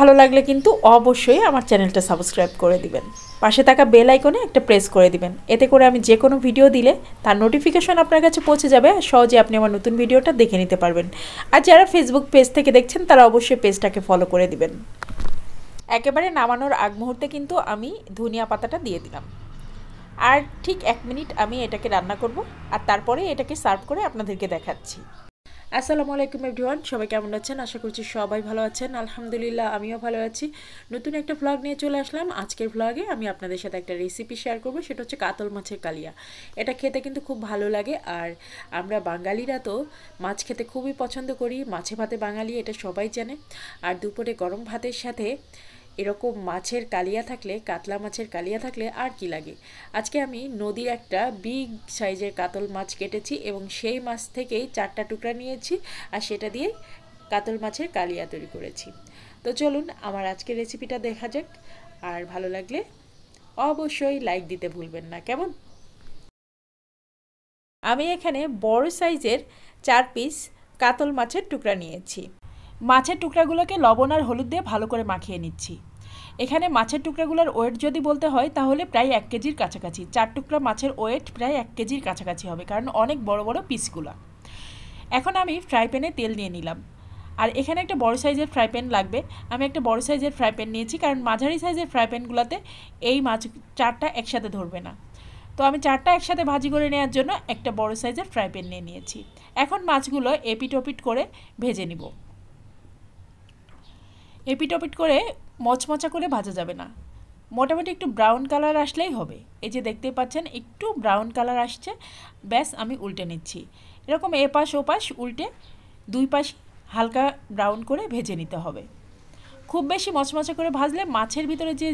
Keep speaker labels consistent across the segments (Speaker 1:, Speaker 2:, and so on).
Speaker 1: ভালো লাগলে কিন্তু অবশ্যই আমার চ্যানেলটা সাবস্ক্রাইব করে দিবেন। পাশে থাকা বেল আইকনে একটা প্রেস করে দিবেন। এতে করে আমি যে কোনো ভিডিও দিলে তার নোটিফিকেশন আপনার কাছে পৌঁছে যাবে আর সহজে আপনি আমার নতুন ভিডিওটা দেখে নিতে পারবেন। আর যারা ফেসবুক পেজ থেকে দেখছেন তারা অবশ্যই পেজটাকে ফলো করে দিবেন। একেবারে নামানোর আগ মুহূর্তে কিন্তু আমি ধনিয়া পাতাটা দিয়ে দিলাম। আর ঠিক 1 মিনিট আমি এটাকে রান্না করব আর তারপরে এটাকে সার্ভ করে আপনাদেরকে দেখাচ্ছি। আসসালামু আলাইকুম এভরিওয়ান, সবাই কেমন আছেন? আশা করছি সবাই ভালো আছেন। আলহামদুলিল্লাহ আমিও ভালো আছি। নতুন একটা ভ্লগ নিয়ে চলে আসলাম। আজকের ভ্লগে আমি আপনাদের সাথে একটা রেসিপি শেয়ার করব, সেটা হচ্ছে কাতল মাছের কালিয়া। এটা খেতে কিন্তু খুব ভালো লাগে, আর আমরা বাঙালিরা তো মাছ খেতে খুবই পছন্দ করি। মাছে ভাতে বাঙালি, এটা সবাই জানে। আর দুপুরে গরম ভাতের সাথে এরকম মাছের কালিয়া থাকলে, কাতলা মাছের কালিয়া থাকলে আর কি লাগে। আজকে আমি নদীর একটা বিগ সাইজের কাতল মাছ কেটেছি এবং সেই মাছ থেকেই 4টা টুকরা নিয়েছি আর সেটা দিয়ে কাতল মাছের কালিয়া তৈরি করেছি। তো চলুন আমার আজকের রেসিপিটা দেখা যাক, আর ভালো লাগলে অবশ্যই লাইক দিতে ভুলবেন না, কেমন? আমি এখানে বড় সাইজের 4 পিস কাতল মাছের টুকরা নিয়েছি। মাছের টুকরাগুলোকে লবণ আর হলুদ দিয়ে ভালো করে মাখিয়ে নিচ্ছি। এখানে মাছের টুকরাগুলোর ওয়েট যদি বলতে হয় তাহলে প্রায় 1 কেজির কাছাকাছি। 4 টুকরা মাছের ওয়েট প্রায় 1 কেজির কাছাকাছি হবে, কারণ অনেক বড় বড় পিসগুলো। এখন আমি ফ্রাই প্যানে তেল নিয়ে নিলাম, আর এখানে একটা বড় সাইজের ফ্রাই প্যান লাগবে। আমি একটা বড় সাইজের ফ্রাই প্যান নিয়েছি, কারণ মাঝারি সাইজের ফ্রাই প্যানগুলোতে এই মাছ 4টা একসাথে ধরবে না। তো আমি 4টা একসাথে ভাজি করে নেওয়ার জন্য একটা বড় সাইজের ফ্রাই প্যান নিয়ে নিয়েছি। এখন মাছগুলো এপিট ওপিট করে ভেজে নিব। এপিট ওপিট করে মচমচা করে ভাজা যাবে না, মোটামুটি একটু ব্রাউন কালার আসলেই হবে। এই যে দেখতে পাচ্ছেন একটু ব্রাউন কালার আসছে, ব্যাস আমি উল্টে নিচ্ছি। এরকম এপাশ ওপাশ উল্টে 2 পাশ হালকা ব্রাউন করে ভেজে নিতে হবে। খুব বেশি মচমচা করে ভাজলে মাছের ভিতরে যে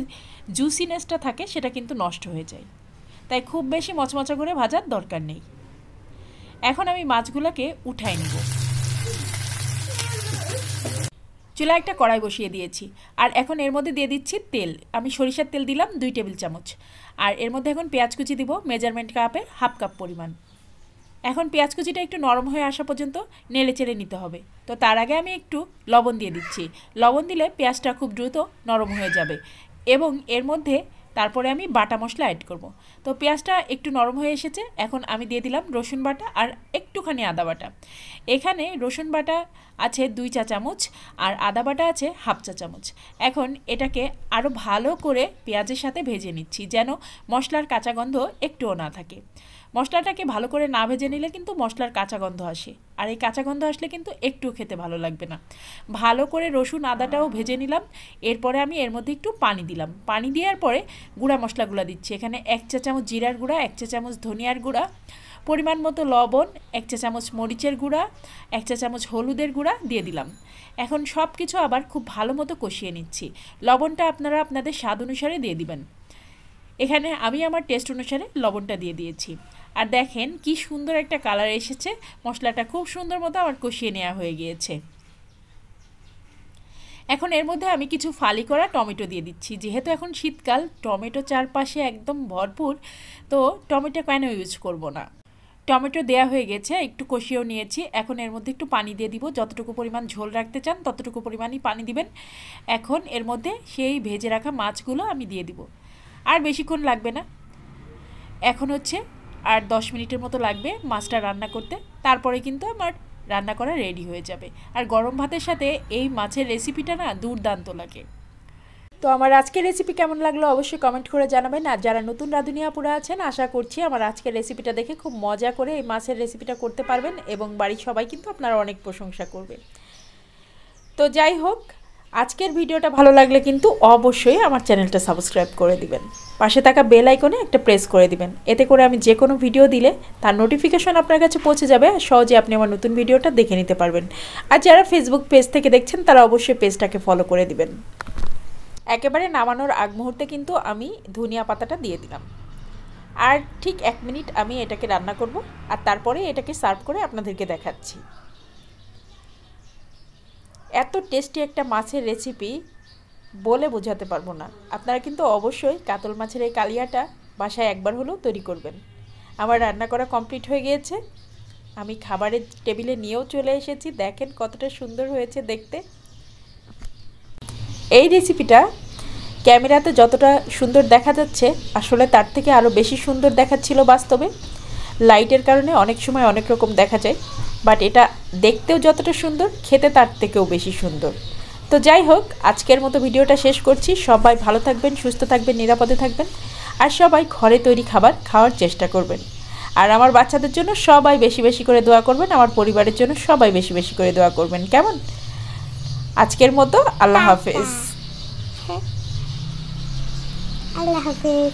Speaker 1: জুসিনেসটা থাকে সেটা কিন্তু নষ্ট হয়ে যায়, তাই খুব বেশি মচমচা করে ভাজার দরকার নেই। এখন আমি মাছগুলোকে উঠাই নেব। চুলায় একটা কড়াই বসিয়ে দিয়েছি, আর এখন এর মধ্যে দিয়ে দিচ্ছি তেল। আমি সরিষার তেল দিলাম 2 টেবিল চামচ। আর এর মধ্যে এখন পেঁয়াজ কুচি দিব মেজারমেন্ট কাপের হাফ কাপ পরিমাণ। এখন পেঁয়াজ কুচিটা একটু নরম হয়ে আসা পর্যন্ত নেড়ে চেড়ে নিতে হবে। তো তার আগে আমি একটু লবণ দিয়ে দিচ্ছি। লবণ দিলে পেঁয়াজটা খুব দ্রুত নরম হয়ে যাবে, এবং এর মধ্যে তারপরে আমি বাটা মশলা অ্যাড করব। তো পেঁয়াজটা একটু নরম হয়ে এসেছে, এখন আমি দিয়ে দিলাম রসুন বাটা আর একটুখানি আদা বাটা। এখানে রসুন বাটা আছে 2 চা চামচ আর আদা বাটা আছে হাফ চা চামচ। এখন এটাকে আরও ভালো করে পেঁয়াজের সাথে ভেজে নিচ্ছি, যেন মশলার কাঁচা গন্ধ একটুও না থাকে। মশলাটাকে ভালো করে না ভেজে নিলে কিন্তু মশলার কাঁচা গন্ধ আসে, আর এই কাঁচা গন্ধ আসলে কিন্তু একটু খেতে ভালো লাগবে না। ভালো করে রসুন আদাটাও ভেজে নিলাম। এরপরে আমি এর মধ্যে একটু পানি দিলাম। পানি দেওয়ার পরে গুঁড়া মশলাগুলো দিচ্ছি। এখানে 1 চা চামচ জিরার গুঁড়া, 1 চা চামচ ধনিয়ার গুঁড়া, পরিমাণ মতো লবণ, 1 চা চামচ মরিচের গুঁড়া, 1 চা চামচ হলুদের গুঁড়া দিয়ে দিলাম। এখন সব কিছু আবার খুব ভালো মতো কষিয়ে নিচ্ছি। লবণটা আপনারা আপনাদের স্বাদ অনুসারে দিয়ে দিবেন। এখানে আমি আমার টেস্ট অনুসারে লবণটা দিয়ে দিয়েছি। আর দেখেন কি সুন্দর একটা কালার এসেছে, মশলাটা খুব সুন্দর মতো আমার কষিয়ে নেওয়া হয়ে গিয়েছে। এখন এর মধ্যে আমি কিছু ফালি করা টমেটো দিয়ে দিচ্ছি। যেহেতু এখন শীতকাল, টমেটো চারপাশে একদম ভরপুর, তো টমেটো কেন ইউজ করব না। টমেটো দেয়া হয়ে গেছে, একটু কষিয়েও নিয়েছি। এখন এর মধ্যে একটু পানি দিয়ে দিব। যতটুকু পরিমাণ ঝোল রাখতে চান ততটুকু পরিমাণই পানি দিবেন। এখন এর মধ্যে সেই ভেজে রাখা মাছগুলো আমি দিয়ে দিব। আর বেশিক্ষণ লাগবে না, এখন হচ্ছে আর 10 মিনিটের মতো লাগবে মাছটা রান্না করতে। তারপরে কিন্তু আমার রান্না করা রেডি হয়ে যাবে। আর গরম ভাতের সাথে এই মাছের রেসিপিটা না দুর্দান্ত লাগে। তো আমার আজকের রেসিপি কেমন লাগলো অবশ্যই কমেন্ট করে জানাবেন। আর যারা নতুন রাঁধুনি আপুরা আছেন, আশা করছি আমার আজকের রেসিপিটা দেখে খুব মজা করে এই মাছের রেসিপিটা করতে পারবেন, এবং বাড়ির সবাই কিন্তু আপনারা অনেক প্রশংসা করবে। তো যাই হোক, আজকের ভিডিওটা ভালো লাগলে কিন্তু অবশ্যই আমার চ্যানেলটা সাবস্ক্রাইব করে দিবেন। পাশে থাকা বেল আইকনে একটা প্রেস করে দিবেন। এতে করে আমি যে কোনো ভিডিও দিলে তার নোটিফিকেশন আপনার কাছে পৌঁছে যাবে আর সহজে আপনি আমার নতুন ভিডিওটা দেখে নিতে পারবেন। আর যারা ফেসবুক পেজ থেকে দেখছেন তারা অবশ্যই পেজটাকে ফলো করে দিবেন। একেবারে নামানোর আগ মুহূর্তে কিন্তু আমি ধনিয়া পাতাটা দিয়ে দিলাম। আর ঠিক 1 মিনিট আমি এটাকে রান্না করব, আর তারপরে এটাকে সার্ভ করে আপনাদেরকে দেখাচ্ছি। এত টেস্টি একটা মাছের রেসিপি বলে বোঝাতে পারবো না। আপনারা কিন্তু অবশ্যই কাতল মাছের এই কালিয়াটা বাসায় একবার হলেও তৈরি করবেন। আমার রান্না করা কমপ্লিট হয়ে গিয়েছে, আমি খাবারের টেবিলে নিয়েও চলে এসেছি। দেখেন কতটা সুন্দর হয়েছে দেখতে। এই রেসিপিটা ক্যামেরাতে যতটা সুন্দর দেখা যাচ্ছে আসলে তার থেকে আরও বেশি সুন্দর দেখাচ্ছিল বাস্তবে। লাইটের কারণে অনেক সময় অনেক রকম দেখা যায়, বাট এটা দেখতেও যতটা সুন্দর খেতে তার থেকেও বেশি সুন্দর। তো যাই হোক, আজকের মতো ভিডিওটা শেষ করছি। সবাই ভালো থাকবেন, সুস্থ থাকবেন, নিরাপদে থাকবেন, আর সবাই ঘরে তৈরি খাবার খাওয়ার চেষ্টা করবেন। আর আমার বাচ্চাদের জন্য সবাই বেশি বেশি করে দোয়া করবেন, আমার পরিবারের জন্য সবাই বেশি বেশি করে দোয়া করবেন। কেমন? আজকের মতো আল্লাহ হাফেজ।
Speaker 2: আল্লাহ হাফেজ।